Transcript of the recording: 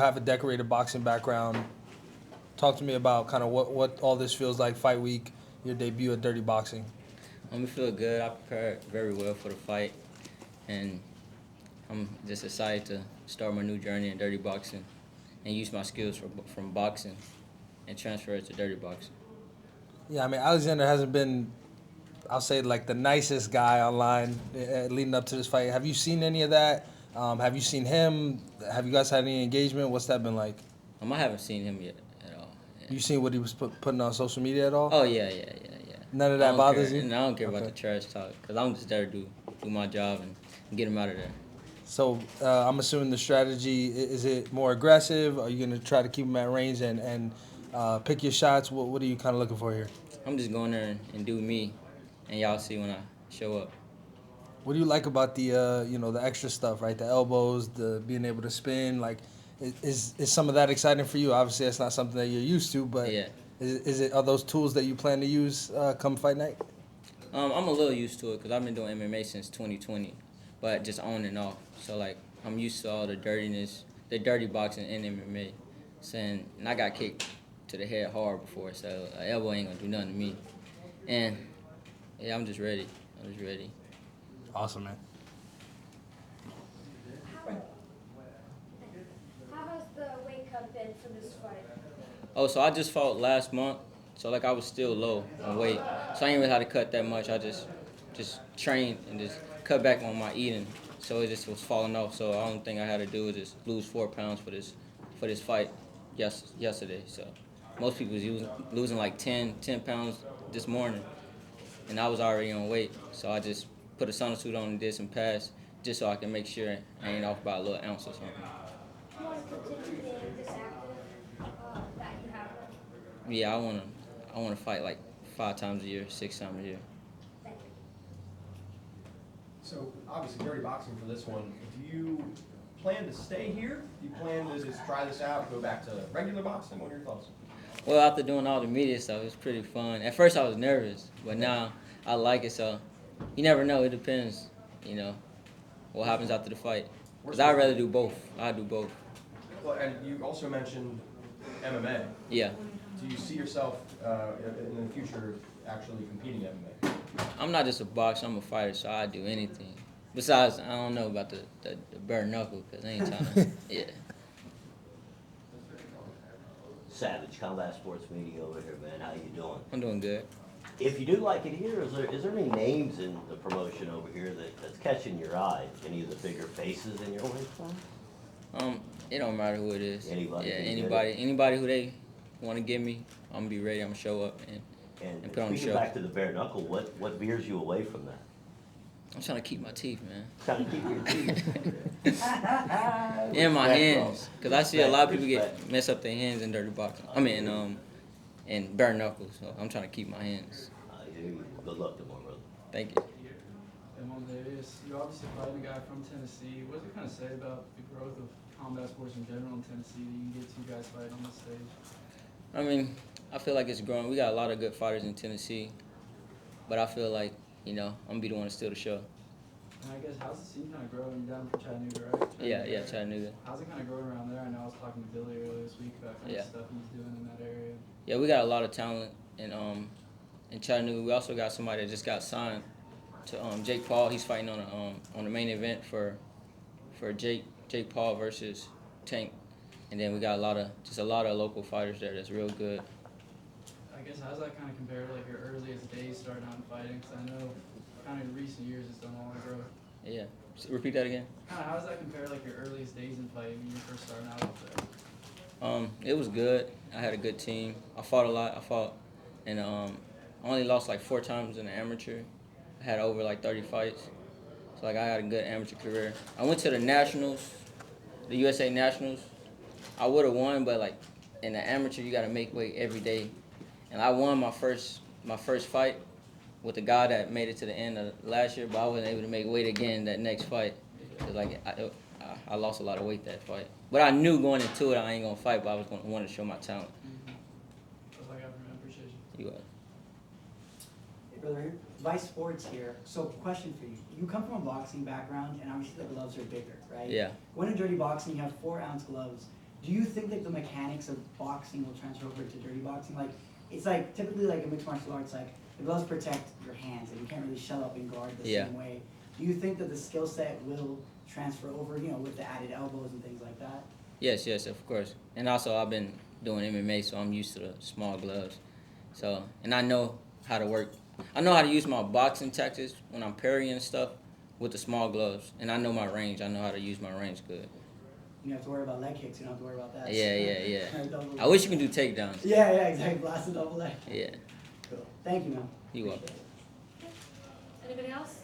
have a decorated boxing background. Talk to me about kind of what all this feels like, fight week, your debut at Dirty Boxing. I feel good. I prepared very well for the fight, and I'm just excited to start my new journey in dirty boxing and use my skills from boxing and transfer it to dirty boxing. Yeah, I mean, Alexander hasn't been, I'll say, like the nicest guy online leading up to this fight. Have you seen any of that? Have you seen him? Have you guys had any engagement? What's that been like? I haven't seen him yet at all. Yeah. You seen what he was putting on social media at all? Oh, yeah. None of that bothers you? you? And I don't care about the trash talk because I'm just there to do my job and get him out of there. So I'm assuming the strategy, is it more aggressive? Are you going to try to keep him at range and pick your shots? What are you kind of looking for here? I'm just going there and do me, and y'all see when I show up. What do you like about the the extra stuff, right? The elbows, the being able to spin. Like, is some of that exciting for you? Obviously, that's not something that you're used to, but yeah. Are those tools that you plan to use come fight night? I'm a little used to it because I've been doing MMA since 2020, but just on and off. So like I'm used to all the dirtiness, the dirty boxing in MMA. And I got kicked to the head hard before, so an elbow ain't gonna do nothing to me. And yeah, I'm just ready. Awesome, man. How has the weight cut been for this fight? Oh, so I just fought last month, so like I was still low on weight, so I ain't really had to cut that much. I just trained and just cut back on my eating, so it just was falling off. So the only thing I had to do was just lose 4 pounds for this fight yesterday. So most people was losing like 10 pounds this morning, and I was already on weight. So I just put a sauna suit on and did some pads just so I can make sure I ain't off by a little ounce or something. You want to continue being this active that you have? Yeah, I wanna fight like 5 times a year, 6 times a year. Thank you. So obviously dirty boxing for this one. Do you plan to stay here? Do you plan to just try this out, go back to regular boxing? What are your thoughts? Well, after doing all the media stuff, it's pretty fun. At first I was nervous, but now I like it, so you never know. It depends, what happens after the fight. Because I'd rather do both. I do both. Well, and you also mentioned MMA. Yeah. Do you see yourself in the future actually competing MMA? I'm not just a boxer, I'm a fighter, so I do anything. Besides, I don't know about the bare knuckle, because I ain't trying to, yeah. Savage, Combat Sports Media over here, man. How you doing? I'm doing good. If you do like it here, is there any names in the promotion over here that's catching your eye? Any of the bigger faces in your weight class? It don't matter who it is. Anybody? Yeah, anybody who they want to give me, I'm gonna be ready. I'm gonna show up and put on the show. Speaking back to the bare knuckle, what veers you away from that? I'm trying to keep my teeth, man. Trying to keep your teeth. In my hands, because I see a lot of people Respect. mess up their hands in dirty boxing. In bare knuckles. So I'm trying to keep my hands. Good luck tomorrow, brother. Thank you. Native Montavious, you're obviously fighting a guy from Tennessee. What does it kind of say about the growth of combat sports in general in Tennessee that you can get two guys fighting on this stage? I mean, I feel like it's growing. We got a lot of good fighters in Tennessee, but I feel like, I'm gonna be the one to steal the show. And I guess, how's the scene kind of growing? You're down from Chattanooga, right? Yeah, Chattanooga. How's it kind of growing around there? I know I was talking to Billy earlier this week about kind of stuff he's doing in that area. Yeah, we got a lot of talent in Chattanooga. We also got somebody that just got signed to Jake Paul. He's fighting on the main event for Jake Paul versus Tank. And then we got a lot of local fighters there that's real good. I guess, how's that kind of compare to like your earliest days starting out in fighting? Because I know kind of in recent years it's done a lot of growth. Yeah. Repeat that again. Kind of, how does that compare to like your earliest days in fighting when you first starting out up there? It was good. I had a good team. I fought a lot. And I only lost like 4 times in the amateur. I had over like 30 fights. So like I had a good amateur career. I went to the Nationals, the USA Nationals. I would have won, but like in the amateur you gotta make weight every day. And I won my first fight with the guy that made it to the end of last year, but I wasn't able to make weight again that next fight. Cause like I lost a lot of weight that fight. But I knew going into it I ain't gonna fight, but I was gonna want to show my talent. That's all I got for you. I appreciate you. You got it. Hey, brother, Vice Sports here. So, question for you. You come from a boxing background, and obviously the gloves are bigger, right? Yeah. When in dirty boxing, you have 4-ounce gloves. do you think that the mechanics of boxing will transfer over to dirty boxing? Like, it's like typically like a mixed martial arts, like the gloves protect your hands and you can't really shell up and guard the Yeah. same way. Do you think that the skill set will transfer over, you know, with the added elbows and things like that? Yes, of course. And also, I've been doing MMA, so I'm used to the small gloves. So, and I know how to work. I know how to use my boxing tactics when I'm parrying and stuff with the small gloves. And I know my range. I know how to use my range good. You don't have to worry about leg kicks, you don't have to worry about that. Yeah. Double- I wish you could do takedowns. Yeah, exactly. Blast a double leg. Yeah. Cool. Thank you, man. You welcome. Anybody else?